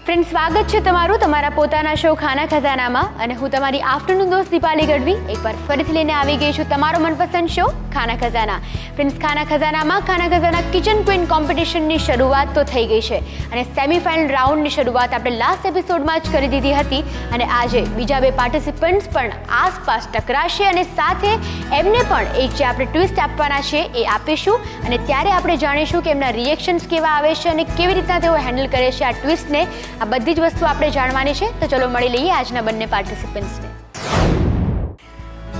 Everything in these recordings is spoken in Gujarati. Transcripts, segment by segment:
ફ્રેન્ડ, સ્વાગત છે તમારું તમારા પોતાના શો ખાના ખજાનામાં. અને હું તમારી આફ્ટરનૂન દોસ્ત દીપાલી ગઢવી એકવાર ફરીથી લઈને આવી ગઈ છું તમારો મનપસંદ શો ખાના ખજાના. ફ્રેન્ડ્સ, ખાના ખજાનામાં ખાના ખજાના કિચન ક્વીન કોમ્પિટિશનની શરૂઆત તો થઈ ગઈ છે અને સેમિફાઇનલ રાઉન્ડની શરૂઆત આપણે લાસ્ટ એપિસોડમાં જ કરી દીધી હતી. અને આજે બીજા બે પાર્ટિસિપન્ટ્સ પણ આસપાસ ટકરાશે અને સાથે એમને પણ એક જે આપણે ટ્વિસ્ટ આપવાના છે એ આપીશું અને ત્યારે આપણે જાણીશું કે એમના રિએક્શન્સ કેવા આવે છે અને કેવી રીતના તેઓ હેન્ડલ કરે છે આ ટ્વિસ્ટને. આ બધી જ વસ્તુ આપણે જાણવાની છે. તો ચલો મળી લઈએ આજના બંને પાર્ટિસિપન્ટ્સને.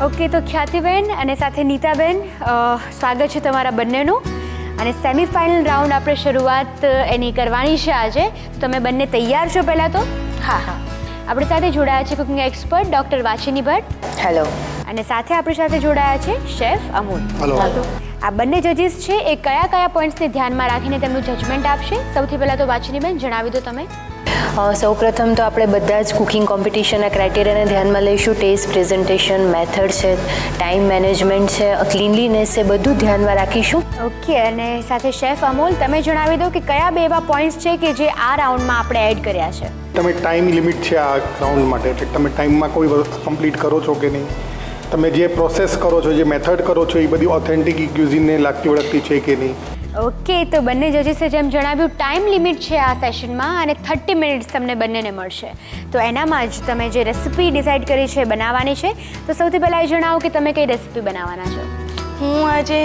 ઓકે, તો ખ્યાતિબેન અને સાથે નીતાબેન, સ્વાગત છે તમારા બંનેનું. અને સેમિફાઇનલ રાઉન્ડ આપણે શરૂઆત એની કરવાની છે આજે. તો તમે બંને તૈયાર છો પહેલાં તો? હા. આપણી સાથે જોડાયા છે cooking expert doctor Vachini Bhatt. Hello. અને સાથે આપણી સાથે જોડાયા છે શેફ અમૂલ. હેલો. આ બંને જજીસ છે એ કયા કયા પોઈન્ટ્સને ધ્યાનમાં રાખીને તેમનું જજમેન્ટ આપશે? સૌથી પહેલાં તો વાચિનીબેન જણાવી દો તમે. સૌપ્રથમ તો આપણે બધા જ કુકિંગ કોમ્પિટિશનના ક્રાઇટેરિયાને ધ્યાનમાં લઈશું. ટેસ્ટ, પ્રેઝન્ટેશન, મેથડ છે, ટાઈમ મેનેજમેન્ટ છે, ક્લીનલીનેસ છે, બધું ધ્યાનમાં રાખીશું. ઓકે, અને સાથે શેફ અમૂલ તમે જણાવી દો કે કયા બે એવા પોઈન્ટ્સ છે કે જે આ રાઉન્ડમાં આપણે એડ કર્યા છે. તમે ટાઈમ લિમિટ છે આ રાઉન્ડ માટે, એટલે તમે ટાઈમમાં કોઈ વસ્તુ કમ્પ્લીટ કરો છો કે નહીં, તમે જે પ્રોસેસ કરો છો, જે મેથડ કરો છો એ બધી ઓથેન્ટિક ક્યુઝિનને લાગતી વળગતી છે કે નહીં. ઓકે, તો બંને જજીસે જેમ જણાવ્યું ટાઈમ લિમિટ છે આ સેશનમાં અને 30 મિનિટ્સ તમને બંનેને મળશે. તો એનામાં જ તમે જે રેસિપી ડિસાઇડ કરી છે બનાવવાની છે. તો સૌથી પહેલાં એ જણાવો કે તમે કઈ રેસિપી બનાવવાના છો? હું આજે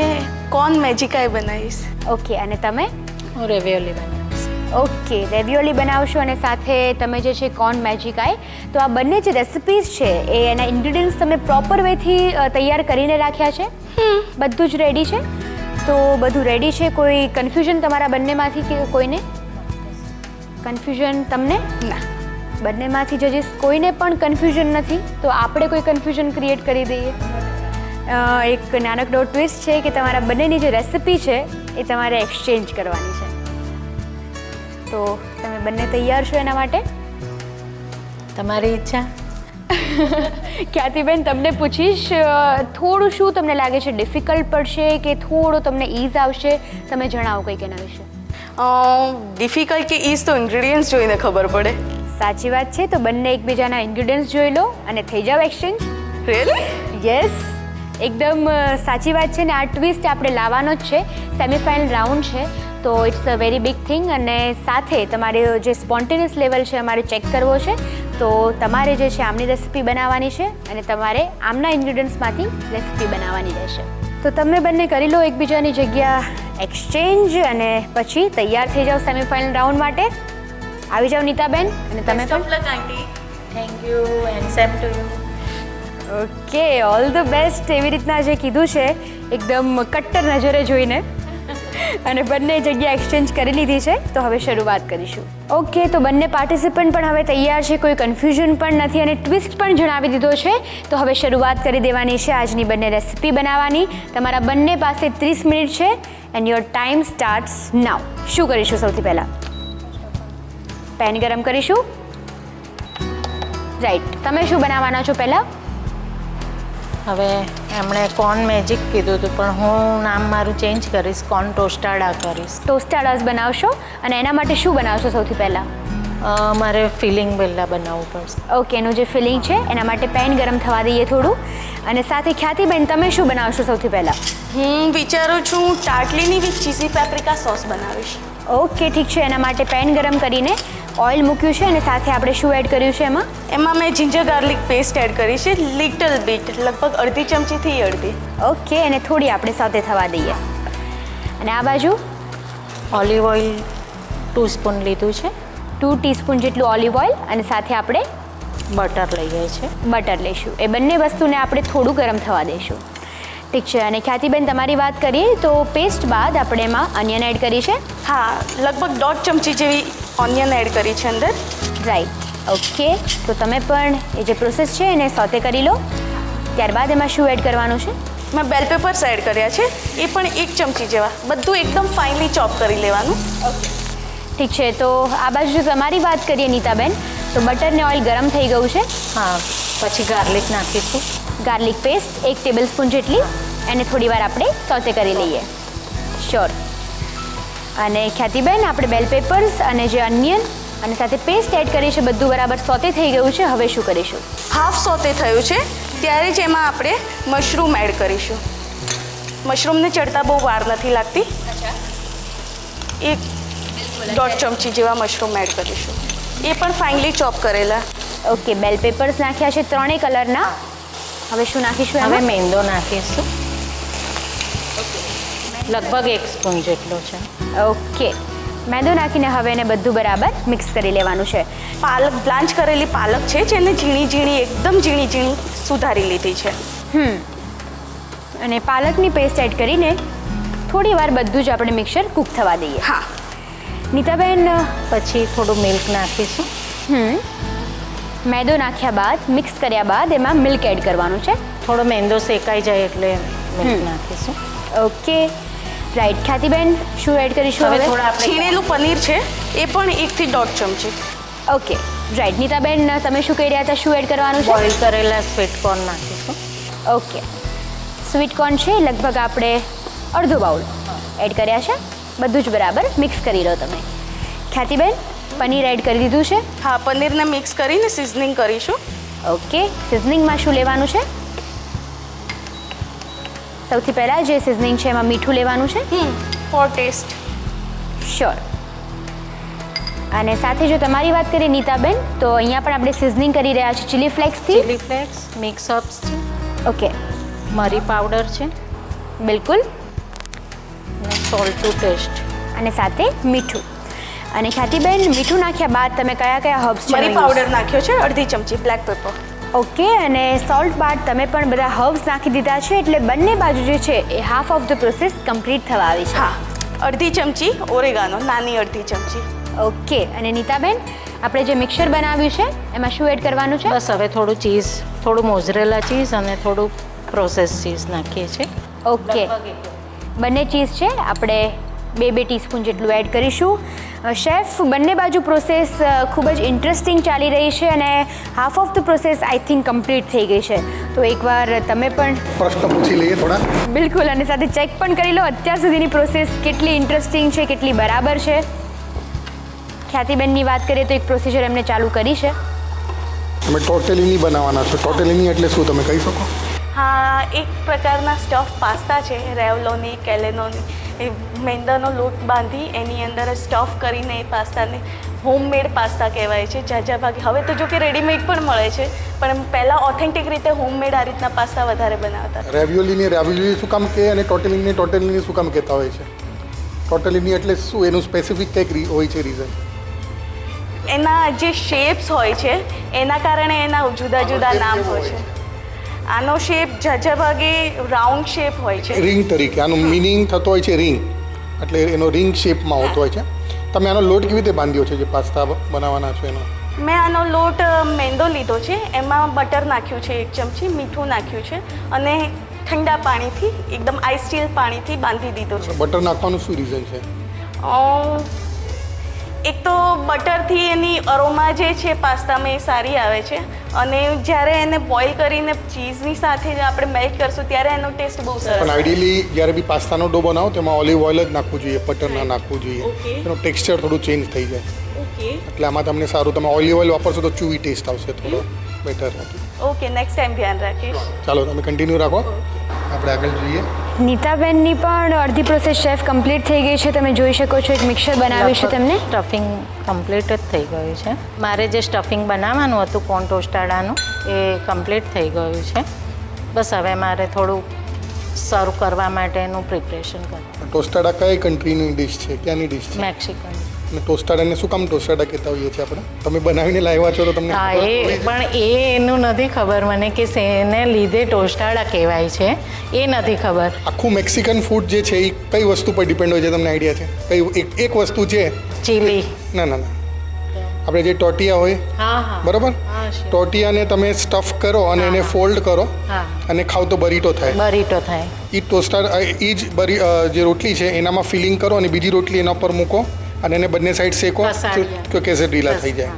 કોર્ન મેજિકાઈ બનાવીશ. ઓકે, અને તમે? હું રેવિયોલી બનાવીશ. ઓકે, રેવિયોલી બનાવશો અને સાથે તમે જે છે કોર્ન મેજિકાઈ. તો આ બંને જે રેસિપીઝ છે એ એના ઇન્ગ્રીડિયન્ટ્સ તમે પ્રોપર વેથી તૈયાર કરીને રાખ્યા છે? બધું જ રેડી છે? તો બધું રેડી છે. કોઈ કન્ફ્યુઝન તમારા બંનેમાંથી કે કોઈને કન્ફ્યુઝન? તમને ના, બંનેમાંથી જજીસ કોઈને પણ કન્ફ્યુઝન નથી. તો આપણે કોઈ કન્ફ્યુઝન ક્રિએટ કરી દઈએ. એક નાનકડો ટ્વિસ્ટ છે કે તમારા બંનેની જે રેસિપી છે એ તમારે એક્સચેન્જ કરવાની છે. તો તમે બંને તૈયાર છો એના માટે? તમારી ઈચ્છા. ખ્યાતિબેન, તમને પૂછીશ, થોડું શું તમને લાગે છે ડિફિકલ્ટ પડશે કે થોડો તમને ઇઝ આવશે? તમે જણાવો કંઈક એના વિશે. ડિફિકલ્ટ કે ઇઝ તો ઇન્ગ્રેડિયન્ટ્સ જોઈને ખબર પડે. સાચી વાત છે. તો બંને એકબીજાના ઇન્ગ્રીડિયન્ટ્સ જોઈ લો અને થઈ જાવ એક્સચેન્જ. રિયલી? યસ, એકદમ સાચી વાત છે. ને આ ટ્વિસ્ટ આપણે લાવવાનો જ છે. સેમિફાઇનલ રાઉન્ડ છે તો it's a very big thing. અને સાથે તમારે જે સ્પોન્ટેનિયસ લેવલ છે અમારે ચેક કરવો છે. તો તમારે જે છે આમની રેસિપી બનાવવાની છે અને તમારે આમના ઇન્ગ્રીડિયન્ટ્સમાંથી રેસિપી બનાવવાની રહેશે. તો તમે બંને કરી લો એકબીજાની જગ્યા એક્સચેન્જ અને પછી તૈયાર થઈ જાઓ સેમિફાઇનલ રાઉન્ડ માટે. આવી જાઓ નીતાબેન. અને તમે પણ. Thank you and same to you. Okay, all the best. એવી રીતના જે કીધું છે એકદમ કટ્ટર નજરે જોઈને અને બંને જગ્યા એક્સચેન્જ કરી લીધી છે. તો હવે શરૂઆત કરીશું. ઓકે, તો બંને પાર્ટિસિપન્ટ પણ હવે તૈયાર છે. કોઈ કન્ફ્યુઝન પણ નથી અને ટ્વિસ્ટ પણ જણાવી દીધો છે. તો હવે શરૂઆત કરી દેવાની છે આજની બંને રેસિપી બનાવવાની. તમારા બંને પાસે 30 મિનિટ છે એન્ડ યોર ટાઈમ સ્ટાર્ટ્સ નાઉ. શું કરીશું સૌથી પહેલાં? પેન ગરમ કરીશું. રાઈટ, તમે શું બનાવવાના છો પહેલાં? હવે એમણે કોર્ન મેજિક કીધું હતું પણ હું નામ મારું ચેન્જ કરીશ, કોર્ન ટોસ્ટાડા કરીશ. ટોસ્ટાડાસ બનાવશો અને એના માટે શું બનાવશો સૌથી પહેલાં? મારે ફિલિંગ પહેલાં બનાવવું પડશે. ઓકે, એનું જે ફિલિંગ છે એના માટે પેન ગરમ થવા દઈએ થોડું. અને સાથે ખ્યાતિબેન, તમે શું બનાવશો સૌથી પહેલાં? હું વિચારું છું ટાટલીની વિથ ચીઝી પેપ્રિકા સોસ બનાવીશ. ઓકે, ઠીક છે. એના માટે પેન ગરમ કરીને ઓઇલ મૂક્યું છે અને સાથે આપણે શું એડ કર્યું છે એમાં? એમાં મેં જિંજર ગાર્લિક પેસ્ટ એડ કરી છે, લિટલ બીટ, લગભગ અડધી ચમચીથી અડધી. ઓકે, અને થોડી આપણે સાથે થવા દઈએ. અને આ બાજુ ઓલિવ ઓઇલ 2 સ્પૂન લીધું છે. 2 ટીસ્પૂન જેટલું ઓલિવ ઓઇલ અને સાથે આપણે બટર લઈએ છીએ. બટર લઈશું. એ બંને વસ્તુને આપણે થોડું ગરમ થવા દઈશું. ઠીક છે. અને ખ્યાતિબેન, તમારી વાત કરીએ તો પેસ્ટ બાદ આપણે એમાં અનિયન એડ કરી છે. હા, લગભગ 1.5 ચમચી જેવી ઓનિયન એડ કરી છે અંદર. રાઈટ. ઓકે, તો તમે પણ એ જે પ્રોસેસ છે એને સોતે કરી લો. ત્યારબાદ એમાં શું એડ કરવાનું છે? મેં બેલ પેપર્સ એડ કર્યા છે, એ પણ 1 ચમચી જેવા. બધું એકદમ ફાઇનલી ચોપ કરી લેવાનું. ઠીક છે. તો આ બાજુ જો તમારી વાત કરીએ નીતાબેન, તો બટર ને ઓઇલ ગરમ થઈ ગયું છે. હા, પછી ગાર્લિક નાખીશું. ગાર્લિક પેસ્ટ 1 ટેબલ સ્પૂન જેટલી, એને થોડી વાર આપણે સોતે કરી લઈએ. શ્યોર. અને ખ્યાતિબેન, આપણે બેલ પેપર્સ અને જે અનિયન અને સાથે પેસ્ટ એડ કરી છે. બધું બરાબર સોતે થઈ ગયું છે. હવે શું કરીશું? હાફ સોતે થયું છે ત્યારે જ એમાં આપણે મશરૂમ એડ કરીશું. મશરૂમને ચડતા બહુ વાર નથી લાગતી. 1.5 ચમચી જેવા મશરૂમ એડ કરીશું. એ પણ ફાઇનલી ચોપ કરેલા. ઓકે, બેલ પેપર્સ નાખ્યા છે 3 કલરના. હવે શું નાખીશું હવે એમાં? મેંદો નાખીશું. લગભગ 1 સ્પૂન જેટલો છે. ઓકે, મેંદો નાખીને હવે એને બધું બરાબર મિક્સ કરી લેવાનું છે. પાલક બ્લાન્ચ કરેલી પાલક છે જેને ઝીણી ઝીણી એકદમ ઝીણી ઝીણી સુધારી લીધી છે. અને પાલકની પેસ્ટ એડ કરીને થોડી વાર બધું જ આપણે મિક્સર કૂક થવા દઈએ. હા, નીતાબેન, પછી થોડું મિલ્ક નાખીશું. મેંદો નાખ્યા બાદ મિક્સ કર્યા બાદ એમાં મિલ્ક એડ કરવાનું છે. થોડો મેંદો શેકાઈ જાય એટલે મિલ્ક નાખીશું. Okay, right. ખ્યાતિબેન, શું એડ કરીશું હવે હવે? થોડા આપણે છીણેલું પનીર છે એ પણ 1 થી 1.5 ચમચી. Okay, right. નીતાબેન, તમે શું કહી રહ્યા હતા? શું એડ કરવાનું છે? બોઇલ કરેલા સ્વીટ કોર્ન નાખીશું. ઓકે, સ્વીટ કોર્ન છે લગભગ આપણે અડધો બાઉલ એડ કર્યા છે. બધું જ બરાબર મિક્સ કરી લો તમે. ખ્યાતિબેન, પનીર એડ કરી દીધું છે. હા, પનીરને મિક્સ કરીને સિઝનિંગ કરીશું. ઓકે, સિઝનિંગમાં શું લેવાનું છે? સૌથી પહેલાં જે સિઝનિંગ છે એમાં મીઠું લેવાનું છે. For taste. શ્યોર. અને સાથે જો તમારી વાત કરીએ નીતાબેન, તો અહીંયા પણ આપણે સિઝનિંગ કરી રહ્યા છીએ ચીલી ફ્લેક્સથી. ચીલી ફ્લેક્સ, મિક્સ અપ્સ છે, ઓકે, મરી પાવડર છે બિલકુલ. અને સોલ્ટ ટુ ટેસ્ટ. અને સાથે મીઠું. અને ખ્યાતિબેન, મીઠું નાખ્યા બાદ તમે કયા કયા હર્બ્સ મરી પાવડર નાખ્યો છે 1/2 ચમચી. Black paper. ઓકે, અને સોલ્ટ બાદ તમે પણ બધા હર્બ્સ નાખી દીધા છે એટલે બંને બાજુ જે છે એ half of the process complete થવા આવી છે. હા, 1/2 ચમચી ઓરેગાનો, નાની 1/2 ચમચી. ઓકે, અને નીતાબેન, આપણે જે મિક્સર બનાવ્યું છે એમાં શું એડ કરવાનું છે? બસ હવે થોડું ચીઝ, થોડું મોઝરેલા ચીઝ અને થોડું પ્રોસેસ ચીઝ નાખીએ છીએ. ઓકે, બંને ચીઝ છે આપણે 2 ટીસ્પૂન જેટલું એડ કરીશું. શેફ, બંને બાજુ પ્રોસેસ ખૂબ જ ઇન્ટરેસ્ટિંગ ચાલી રહી છે અને half of the process I think complete થઈ ગઈ છે. તો એકવાર તમે પણ પ્રશ્ન પૂછી લઈએ થોડા. બિલકુલ, અને સાથે ચેક પણ કરી લો અત્યાર સુધીની પ્રોસેસ કેટલી ઇન્ટરેસ્ટિંગ છે, કેટલી બરાબર છે. ખ્યાતિબેનની વાત કરીએ તો એક પ્રોસિજર એમને ચાલુ કરી છે. તમે ટોટેલીની બનાવવાના છો. ટોટેલીની એટલે શું તમે કહી શકો? હા, એક પ્રકારના સ્ટફ પાસ્તા છે, રેવલોની, કેલેનોની. એ મેંદાનો લોટ બાંધી એની અંદર સ્ટફ કરીને એ પાસ્તાને હોમમેડ પાસ્તા કહેવાય છે. ઝાઝા ભાગે હવે તો જો કે રેડીમેડ પણ મળે છે, પણ પહેલાં ઓથેન્ટિક રીતે હોમમેડ આ રીતના પાસ્તા વધારે બનાવતા. રેવિયોલી શું કામ કહે અને ટોટેલીની શું કામ કહેતા હોય છે? ટોટેલીની એટલે શું, એનું સ્પેસિફિક કંઈક હોય છે રીઝન? એના જે શેપ્સ હોય છે એના કારણે એના જુદા જુદા નામ હોય છે. આનો શેપ ઝાઝા ભાગે રાઉન્ડ શેપ હોય છે. રિંગ તરીકે આનું મિનિંગ થતો હોય છે રિંગ, એટલે એનો રિંગ શેપમાં હોતો હોય છે. તમે આનો લોટ કેવી રીતે બાંધ્યો છે જે પાસ્તા બનાવવાના છો એનો? મેં આનો લોટ મેંદો લીધો છે, એમાં બટર નાખ્યું છે 1 ચમચી, મીઠું નાખ્યું છે અને ઠંડા પાણીથી એકદમ આઈસ ચીલ પાણીથી બાંધી દીધો છે. બટર નાખવાનું શું રીઝન છે? એક તો બટરથી એની અરોમા જે છે પાસ્તામાં એ સારી આવે છે અને જ્યારે એને બોઇલ કરીને ચીઝની સાથે જ આપણે મેલ્ટ કરશું ત્યારે એનો ટેસ્ટ બહુ સરસ. પણ આઈડિયલી જ્યારે બી પાસ્તાનો ડો બનાવો તેમાં ઓલિવ ઓઇલ જ નાખવું જોઈએ, બટર ના નાખવું જોઈએ. Okay. એનો ટેક્સચર થોડું ચેન્જ થઈ જાય. ઓકે એટલે આમાં તમને સારું, તમે ઓલિવ ઓઇલ વાપરશો તો ચૂવી ટેસ્ટ આવશે થોડો બેટર. ઓકે, નેક્સ્ટ ટાઈમ ધ્યાન રાખીશ. ચાલો તમે કન્ટિન્યુ રાખો, આપણે આગળ જોઈએ. નીતાબેનની પણ અડધી પ્રોસેસ શેફ કમ્પ્લીટ થઈ ગઈ છે. તમે જોઈ શકો છો એક મિક્સર બનાવ્યું છે તેમને. સ્ટફિંગ કમ્પ્લીટ જ થઈ ગયું છે. મારે જે સ્ટફિંગ બનાવવાનું હતું કોર્ન ટોસ્ટાડાનું એ કમ્પ્લીટ થઈ ગયું છે. બસ હવે મારે થોડું સર્વ કરવા માટેનું પ્રિપરેશન કરવું. ટોસ્ટાડા કઈ કન્ટ્રીની ડિશ છે, ક્યાંની ડિશ છે? મેક્સિકન. અને ટોસ્ટાડાને શું કામ ટોસ્ટાડા કહેતા હોઈએ છીએ આપણે? તમે બનાવીને લાવ્યા છો તો તમને હા, એ પણ એનું નથી ખબર મને કે શેને લીધે ટોસ્ટાડા કહેવાય છે, એ નથી ખબર. આખું મેક્સિકન ફૂડ જે છે એ કઈ વસ્તુ પર ડિપેન્ડ હોય છે, તમને આઈડિયા છે? કઈ એક વસ્તુ છે? ચીલી. ના, આપણે જે ટોટિયા હોય, હા. બરાબર, ટોટિયાને તમે સ્ટફ કરો અને એને ફોલ્ડ કરો હા. અને ખાવ તો બરીટો થાય. બરીટો થાય. એ ટોસ્ટાડ એ જ જે રોટલી છે એનામાં ફિલિંગ કરો અને બીજી રોટલી એના પર મૂકો અને એને બંને સાઈડ શેકો તો કેસેડીલા થઈ જાય.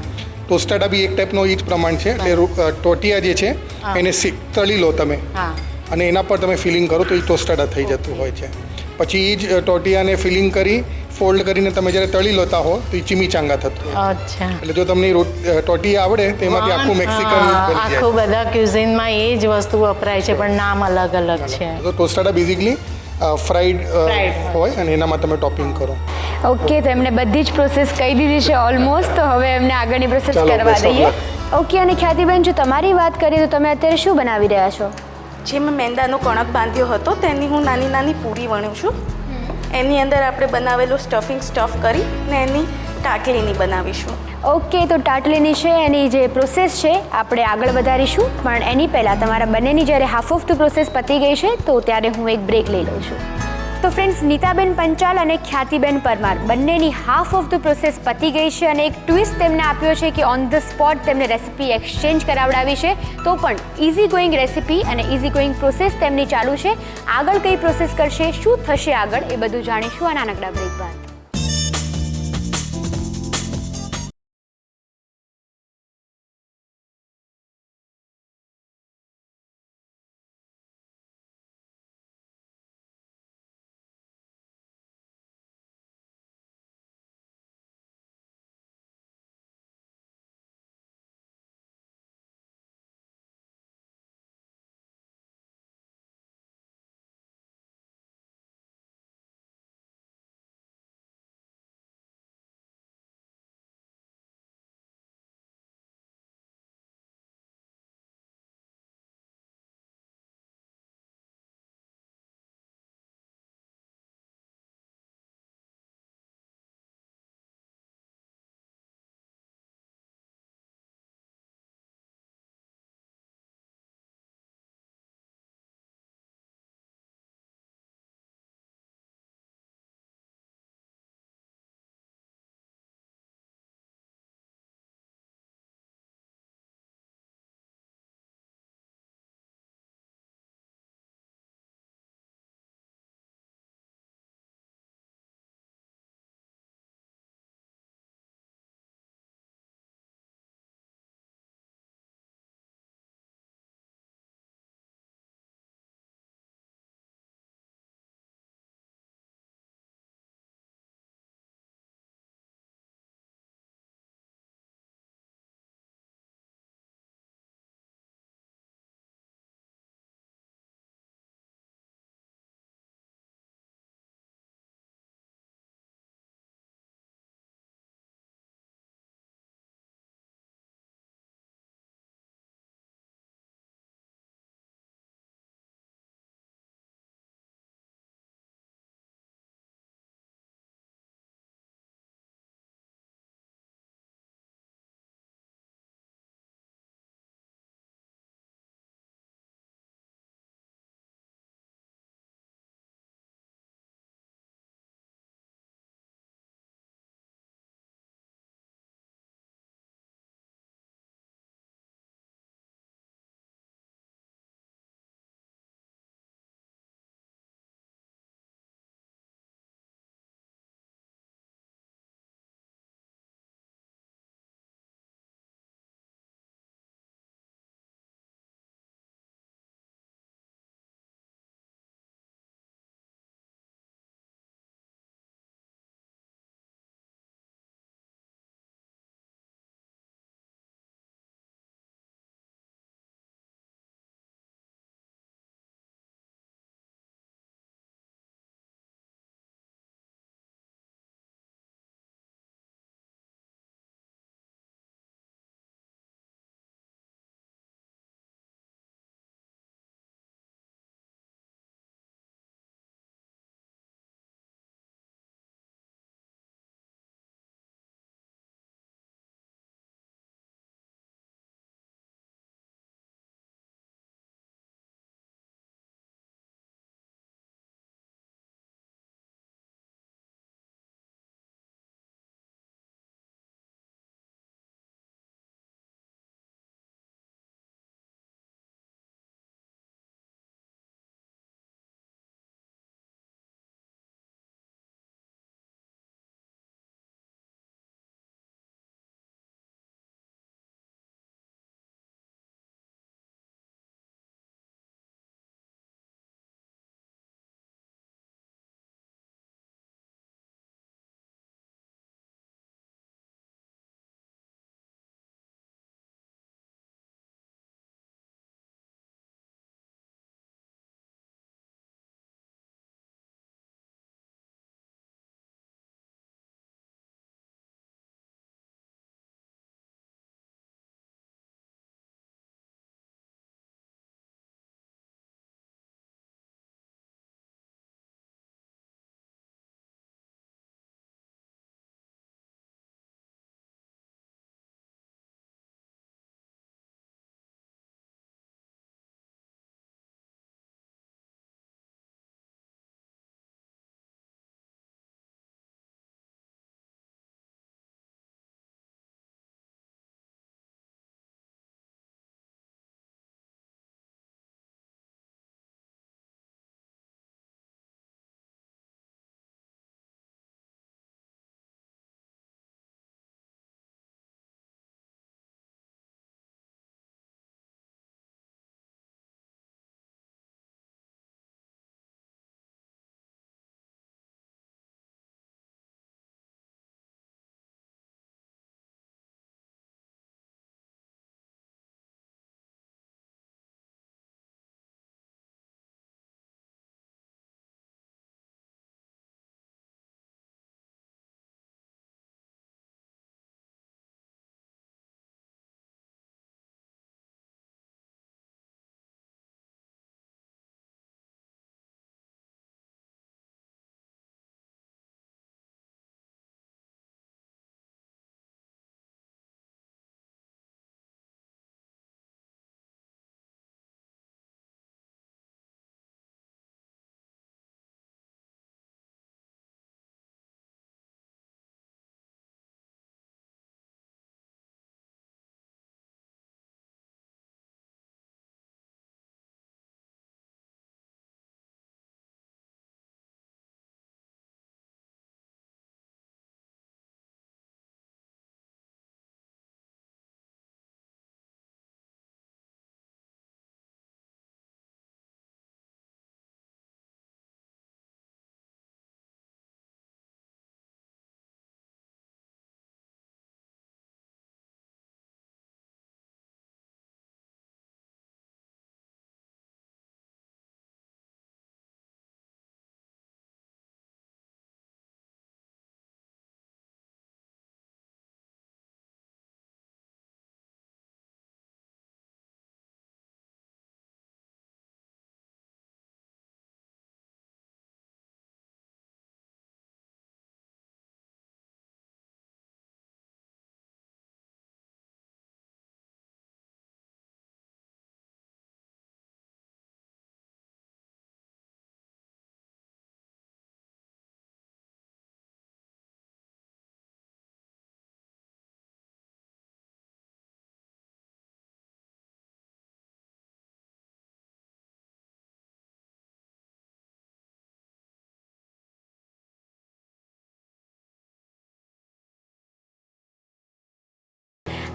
ટોસ્ટાડા બી એક ટાઈપનો એ જ પ્રમાણ છે. એટલે ટોટિયા જે છે એને તળી લો તમે અને એના પર તમે ફિલિંગ કરો તો એ ટોસ્ટાડા થઈ જતું હોય છે. પછી એ જ ટોટિયાને ફિલિંગ કરી ફોલ્ડ કરીને તમે જ્યારે તળી લેતા હો તો એ ચીમીચાંગા થતું હોય. અચ્છા. એટલે જો તમને ટોટિયા આવડે તો એમાંથી આખું મેક્સિકન બની જાય. આખું બધા ક્યુઝિનમાં એ જ વસ્તુ વપરાય છે પણ નામ અલગ અલગ છે. તો ટોસ્ટાડા બેઝિકલી ફ્રાઈડ હોય અને એનામાં તમે ટોપિંગ કરો. ઓકે, તો એમને બધી જ પ્રોસેસ કહી દીધી છે ઓલમોસ્ટ, તો હવે એમને આગળની પ્રોસેસ ચાલો, કરવા best of દઈએ. luck. ઓકે, અને ખ્યાતિબેન, જો તમારી વાત કરીએ તો તમે અત્યારે શું બનાવી રહ્યા છો? જે મેં મેંદાનો કણક બાંધ્યો હતો તેની હું નાની નાની પૂરી વણું છું. એની અંદર આપણે બનાવેલું સ્ટફ કરી ને એની ટાટલીની બનાવીશું. ઓકે, તો ટાટલીની છે એની જે પ્રોસેસ છે આપણે આગળ વધારીશું, પણ એની પહેલાં તમારા બંનેની જ્યારે હાફ ઓફ ધ પ્રોસેસ પતી ગઈ છે તો ત્યારે હું એક બ્રેક લઈ લઉં છું. તો ફ્રેન્ડ્સ, નીતાબેન પંચાલ અને ખ્યાતિબેન પરમાર બંનેની હાફ ઓફ ધ પ્રોસેસ પતી ગઈ છે અને એક ટ્વિસ્ટ તેમને આપ્યો છે કે ઓન ધ સ્પોટ તેમને રેસિપી એક્સચેન્જ કરાવડાવી છે. તો પણ ઇઝી ગોઈંગ રેસિપી અને ઇઝી ગોઈંગ પ્રોસેસ તેમની ચાલુ છે. આગળ કઈ પ્રોસેસ કરશે, શું થશે આગળ, એ બધું જાણીશું આ નાનકડા બ્રેક બાદ.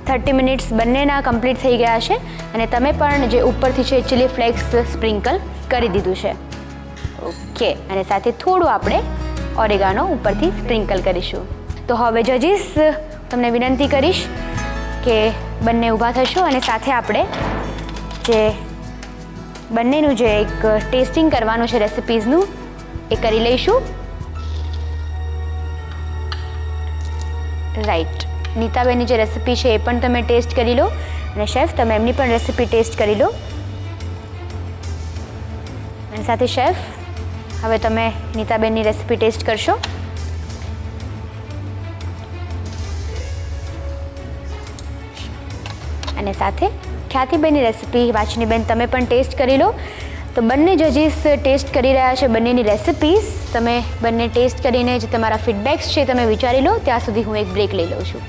30 મિનિટ્સ બંનેના કમ્પ્લીટ થઈ ગયા છે અને તમે પણ જે ઉપરથી છે ચીલી ફ્લેક્સ સ્પ્રિંકલ કરી દીધું છે. ઓકે, અને સાથે થોડું આપણે ઓરેગાનો ઉપરથી સ્પ્રિંકલ કરીશું. તો હવે જજીસ તમને વિનંતી કરીશ કે બંને ઊભા થશો અને સાથે આપણે જે બંનેનું જે એક ટેસ્ટિંગ કરવાનું છે રેસિપીઝનું એ કરી લઈશું. રાઈટ, નીતાબેનની જે રેસિપી છે એ પણ તમે ટેસ્ટ કરી લો અને શેફ તમે એમની પણ રેસિપી ટેસ્ટ કરી લો. અને સાથે શેફ હવે તમે નીતાબેનની રેસિપી ટેસ્ટ કરશો. અને સાથે ખ્યાતિબેનની રેસિપી વાચનીબેન તમે પણ ટેસ્ટ કરી લો. તો બંને જજીસ ટેસ્ટ કરી રહ્યા છે બંનેની રેસિપીઝ. તમે બંને ટેસ્ટ કરીને જે તમારા ફીડબેક્સ છે તમે વિચારી લો. ત્યાં સુધી હું એક બ્રેક લઈ લઉં છું.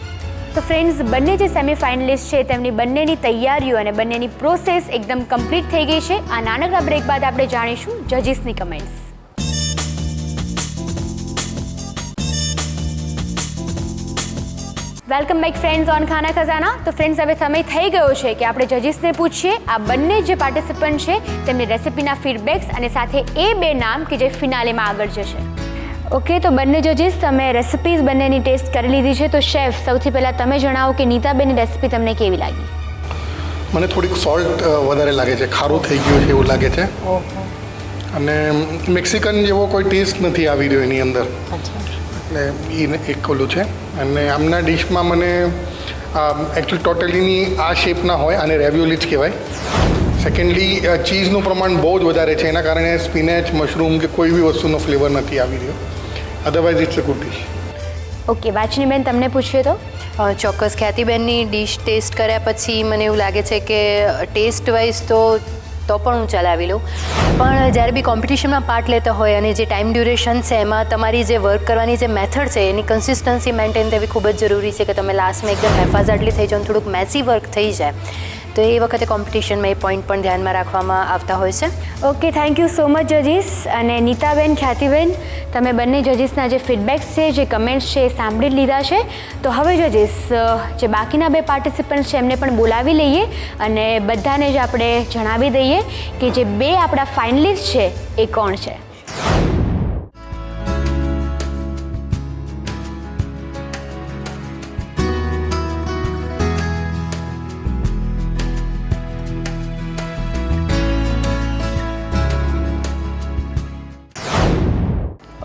તો ફ્રેન્ડ્સ, બંને જે સેમિફાઇનલિસ્ટ છે તેમની બંનેની તૈયારીઓ અને બંનેની પ્રોસેસ એકદમ કમ્પ્લીટ થઈ ગઈ છે. આ નાનકડા બ્રેક બાદ આપણે જાણીશું જજીસની comments. Welcome back friends on Khana Khazana. તો ફ્રેન્ડ્સ, હવે સમય થઈ ગયો છે કે આપણે જજીસને પૂછીએ આ બંને જે પાર્ટિસિપન્ટ છે તેમની રેસિપીના ફીડબેક્સ અને સાથે એ બે નામ કે જે ફિનાલેમાં આગળ જશે. ઓકે, તો બંને જજીસ તમે રેસિપીઝ બંનેની ટેસ્ટ કરી લીધી છે. તો શેફ, સૌથી પહેલાં તમે જણાવો કે નીતાબેનની રેસિપી તમને કેવી લાગી? મને થોડીક સોલ્ટ વધારે લાગે છે, ખારું થઈ ગયું છે એવું લાગે છે. અને મેક્સિકન જેવો કોઈ ટેસ્ટ નથી આવી રહ્યો એની અંદર, એટલે એ એક ઓલું છે. અને આમના ડિશમાં મને એકચ્યુઅલી ટોટલીની આ શેપના હોય અને રેવિયોલી જ કહેવાય. સેકન્ડલી ચીઝનું પ્રમાણ બહુ જ વધારે છે, એના કારણે સ્પિનેચ, મશરૂમ કે કોઈ બી વસ્તુનો ફ્લેવર નથી આવી રહ્યો. Otherwise it's a good dish. Okay, વાચનીબેન તમને પૂછીએ તો? ચોક્કસ ખ્યાતિબેનની ડિશ ટેસ્ટ કર્યા પછી મને એવું લાગે છે કે ટેસ્ટ વાઇઝ તો પણ હું ચલાવી લઉં, પણ જ્યારે બી કોમ્પિટિશનમાં પાર્ટ લેતા હોય અને જે ટાઈમ ડ્યુરેશન છે એમાં તમારી જે વર્ક કરવાની જે મેથડ છે એની કન્સિસ્ટન્સી મેન્ટેન થવી ખૂબ જ જરૂરી છે કે તમે લાસ્ટમાં એકદમ હેફાઝાર્ડલી થઈ જાઓ, થોડુંક મેસી વર્ક થઈ જાય. તો એ વખતે કોમ્પિટિશનમાં એ પોઈન્ટ પણ ધ્યાનમાં રાખવામાં આવતા હોય છે. Okay, thank you so much જજીસ. અને નીતાબેન, ખ્યાતિબેન, તમે બંને જજીસના જે ફીડબેક્સ છે, જે કમેન્ટ્સ છે એ સાંભળી લીધા છે. તો હવે જજીસ જે બાકીના બે પાર્ટિસિપન્ટ છે એમને પણ બોલાવી લઈએ અને બધાને જ આપણે જણાવી દઈએ કે જે બે આપણા ફાઇનલિસ્ટ છે એ કોણ છે.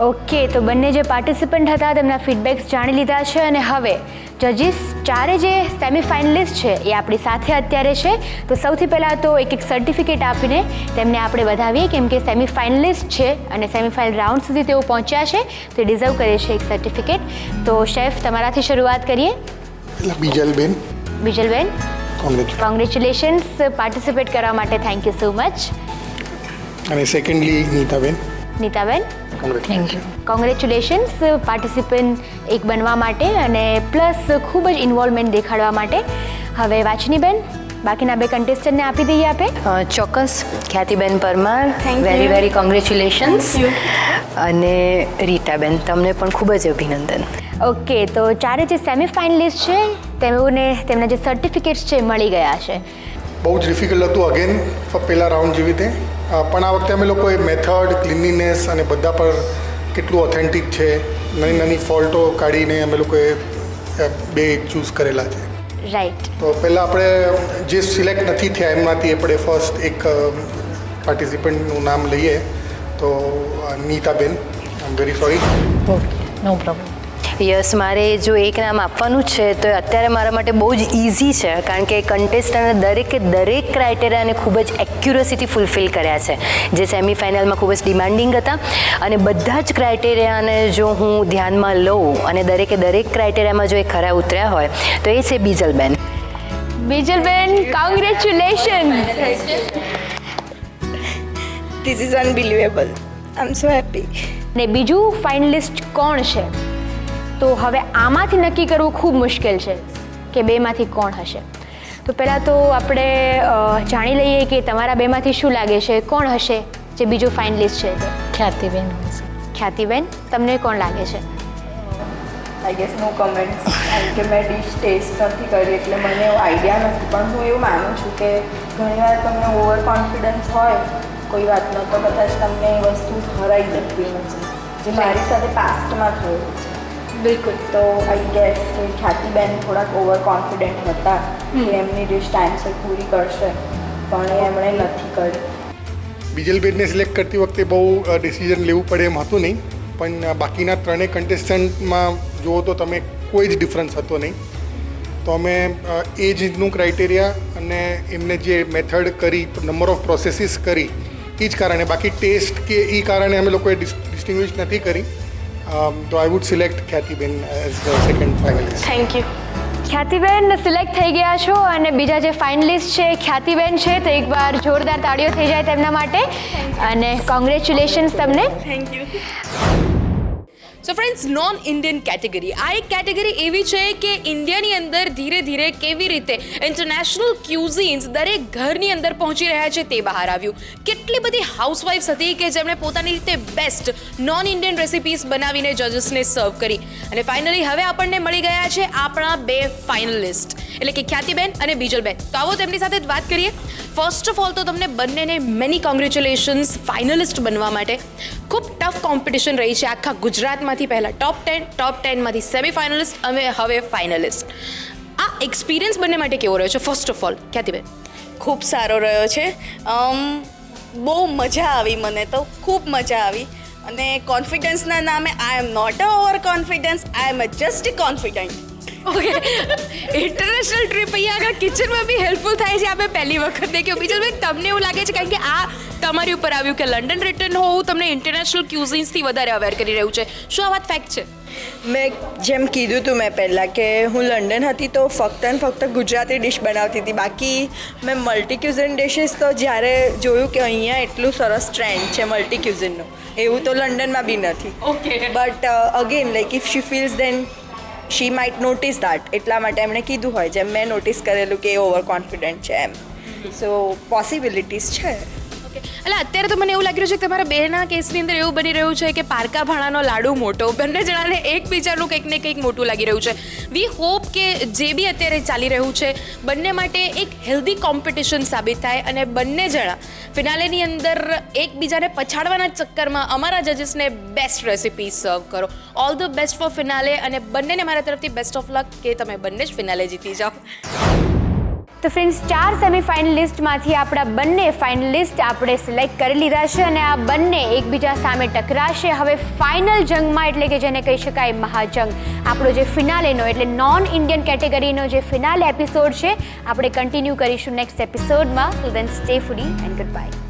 ઓકે, તો બંને જે પાર્ટિસિપન્ટ હતા તેમના ફીડબેક્સ જાણી લીધા છે અને હવે જજીસ ચારે જે સેમિફાઇનલિસ્ટ છે એ આપણી સાથે અત્યારે છે. તો સૌથી પહેલાં તો એક સર્ટિફિકેટ આપીને તેમને આપણે વધાવીએ, કેમ કે સેમિફાઇનલિસ્ટ છે અને સેમિફાઇનલ રાઉન્ડ સુધી તેઓ પહોંચ્યા છે, તે ડિઝર્વ કરે છે એક સર્ટિફિકેટ. તો શેફ, તમારાથી શરૂઆત કરીએ. બીજલબેન. બીજલબેન, કોંગ્રેચ્યુલેશન્સ પાર્ટિસિપેટ કરવા માટે. Thank you so much. અને સેકન્ડલી નીતાબેન. નીતાબેન, થેન્ક યુ. કોંગ્રેચ્યુલેશન્સ પાર્ટિસિપન્ટ એક બનવા માટે અને પ્લસ ખૂબ જ ઇન્વોલ્વમેન્ટ દેખાડવા માટે. હવે વાચનીબેન, બાકીના બે કન્ટેસ્ટન્ટને આપી દઈએ આપે. ચોક્કસ, ખ્યાતિબેન પરમાર, વેરી વેરી કોંગ્રેચ્યુલેશન્સ. અને રીટાબેન, તમને પણ ખૂબ જ અભિનંદન. ઓકે, તો ચારે જે સેમિફાઇનલિસ્ટ છે તેઓને તેમના જે સર્ટિફિકેટ્સ છે મળી ગયા છે. બહુ જ ડિફિકલ્ટ હતું અગેન પહેલા રાઉન્ડ જેવી રીતે, પણ આ વખતે અમે લોકોએ મેથડ, ક્લીનલીનેસ અને બધા પર કેટલું ઓથેન્ટિક છે, નાની નાની ફોલ્ટો કાઢીને અમે લોકોએ બે ચૂઝ કરેલા છે. રાઈટ. તો પહેલાં આપણે જે સિલેક્ટ નથી થયા એમમાંથી આપણે ફર્સ્ટ એક પાર્ટિસિપન્ટનું નામ લઈએ. તો નીતાબેન, I am very sorry. Okay, no problem. Yes, મારે જો એક નામ આપવાનું જ છે તો અત્યારે મારા માટે બહુ જ ઇઝી છે, કારણ કે કન્ટેસ્ટન્ટે દરેક ક્રાઇટેરિયાને ખૂબ જ એક્યુરસીથી ફૂલફિલ કર્યા છે, જે સેમિફાઇનલમાં ખૂબ જ ડિમાન્ડિંગ હતા. અને બધા જ ક્રાઇટેરિયાને જો હું ધ્યાનમાં લઉં અને દરેક ક્રાઇટેરિયામાં જો એ ખરા ઉતર્યા હોય તો એ છે Bijalben. Bijalben, congratulations. This is unbelievable. I'm so happy. ને બીજું ફાઇનલિસ્ટ કોણ છે? તો હવે આમાંથી નક્કી કરવું ખૂબ મુશ્કેલ છે કે બેમાંથી કોણ હશે. તો પહેલાં તો આપણે જાણી લઈએ કે તમારા બેમાંથી શું લાગે છે, કોણ હશે જે બીજું ફાઇનલિસ્ટ છે તે? ખ્યાતિબેન. ખ્યાતિબેન, તમને કોણ લાગે છે? આઈ ગેસ નો કમેન્ટ્સ, કારણ કે મેં ડિશ ટેસ્ટ નથી કરી એટલે મને એવો આઈડિયા નથી. પણ હું એવું માનું છું કે ઘણીવાર તમને ઓવર કોન્ફિડન્સ હોય કોઈ વાતનો તો કદાચ તમને એ વસ્તુ હરાઈ જતી નથી, જે મારી સાથે પાસ્ટમાં થયું છે. બિલકુલ. તો આઈ ગેસ કે ખ્યાતિબેન થોડાક ઓવર કોન્ફિડન્ટ હતા કે એમની ડિશ ટાઈમસર પૂરી કરશે, પણ એમણે નથી કરી. બીજલબેનને સિલેક્ટ કરતી વખતે બહુ ડિસિઝન લેવું પડે એમ હતું નહીં, પણ બાકીના ત્રણેય કન્ટેસ્ટન્ટમાં જુઓ તો તમે કોઈ જ ડિફરન્સ હતો નહીં. તો અમે એજનું ક્રાઇટેરિયા અને એમને જે મેથડ કરી, નંબર ઓફ પ્રોસેસીસ કરી, એ જ કારણે, બાકી ટેસ્ટ કે એ કારણે અમે લોકોએ ડિસ્ટિંગ્વિશ નથી કરી. તો I would select ખ્યાતિબેન as the second finalist. Thank you. ખ્યાતિબેન select થઈ ગયા છો અને બીજા જે ફાઇનલિસ્ટ છે ખ્યાતિબેન છે, તો એકવાર જોરદાર તાળીઓ થઈ જાય તેમના માટે અને કોંગ્રેચ્યુલેશન્સ તમને. Thank you. So friends, non Indian category આ એક કેટેગરી એવી છે કે ઇન્ડિયાની અંદર ધીરે ધીરે કેવી રીતે ઇન્ટરનેશનલ ક્યુઝિન્સ દરેક ઘરની અંદર પહોંચી રહ્યા છે તે બહાર આવ્યું. કેટલી બધી હાઉસવાઇફ્સ હતી કે જેમણે પોતાની રીતે બેસ્ટ નોન ઇન્ડિયન રેસિપીસ બનાવીને જજીસને સર્વ કરી. અને ફાઇનલી હવે આપણને મળી ગયા છે આપણા બે ફાઇનલિસ્ટ, એટલે કે ખ્યાતિબેન અને બીજલબેન. તો આવો તેમની સાથે જ વાત કરીએ. ફર્સ્ટ ઓફ ઓલ તો તમને બંનેને મેની કોંગ્રેચ્યુલેશન્સ ફાઇનલિસ્ટ બનવા માટે. ખૂબ ટફ કોમ્પિટિશન રહી છે આખા ગુજરાતમાંથી. પહેલાં ટોપ 10માંથી સેમિફાઇનલિસ્ટ અને હવે ફાઇનલિસ્ટ. આ એક્સપિરિયન્સ બંને માટે કેવો રહ્યો છે? First of all ખ્યાતિબેન. ખૂબ સારો રહ્યો છે. બહુ મજા આવી, મને તો ખૂબ મજા આવી. અને કોન્ફિડન્સના નામે I am not a over confidence, I am just confident. Okay, international trip અહીંયા આગળ કિચનમાં બી હેલ્પફુલ થાય છે. આપણે પહેલી વખત દેખ્યું. બીજું ભાઈ, તમને એવું લાગે છે કારણ કે આ તમારી ઉપર આવ્યું કે લંડન રિટર્ન હોવું તમને ઇન્ટરનેશનલ ક્યુઝિન્સથી વધારે અવેર કરી રહ્યું છે. શું આ વાત ફેક્ટ છે? મેં જેમ કીધું હતું મેં પહેલાં કે હું લંડન હતી તો ફક્ત ને ફક્ત ગુજરાતી ડિશ બનાવતી હતી. બાકી મેં મલ્ટી ક્યુઝિન ડિશિસ તો જ્યારે જોયું કે અહીંયા એટલું સરસ ટ્રેન્ડ છે મલ્ટી ક્યુઝિનનું, એવું તો લંડનમાં બી નથી. Okay. But again like if she feels then she might notice that. એટલા માટે એમણે કીધું હોય, જેમ મેં નોટિસ કરેલું કે એ ઓવર કોન્ફિડન્ટ છે એમ. સો પોસિબિલિટીઝ છે. એટલે અત્યારે તો મને એવું લાગી રહ્યું છે કે તમારા બેના કેસની અંદર એવું બની રહ્યું છે કે પારકા ભાણાનો લાડુ મોટો, બંને જણાને એકબીજાનું કંઈક ને કંઈક મોટું લાગી રહ્યું છે. વી હોપ કે જે બી અત્યારે ચાલી રહ્યું છે બંને માટે એક હેલ્ધી કોમ્પિટિશન સાબિત થાય અને બંને જણા ફિનાલેની અંદર એકબીજાને પછાડવાના ચક્કરમાં અમારા જજીસને બેસ્ટ રેસિપી સર્વ કરો. All the best for finale અને બંનેને મારા તરફથી બેસ્ટ ઓફ લક કે તમે બંને જ ફિનાલે જીતી જાઓ. તો ફ્રેન્ડ્સ, 4 સેમિફાઇનલિસ્ટમાંથી આપણા બંને ફાઇનલિસ્ટ આપણે સિલેક્ટ કરી લીધા છે અને આ બંને એકબીજા સામે ટકરાશે હવે ફાઇનલ જંગમાં, એટલે કે જેને કહી શકાય મહાજંગ. આપણો જે ફિનાલેનો એટલે નોન ઇન્ડિયન કેટેગરીનો જે ફિનાલે એપિસોડ છે આપણે કન્ટિન્યુ કરીશું નેક્સ્ટ એપિસોડમાં. Till then stay foodie and good bye.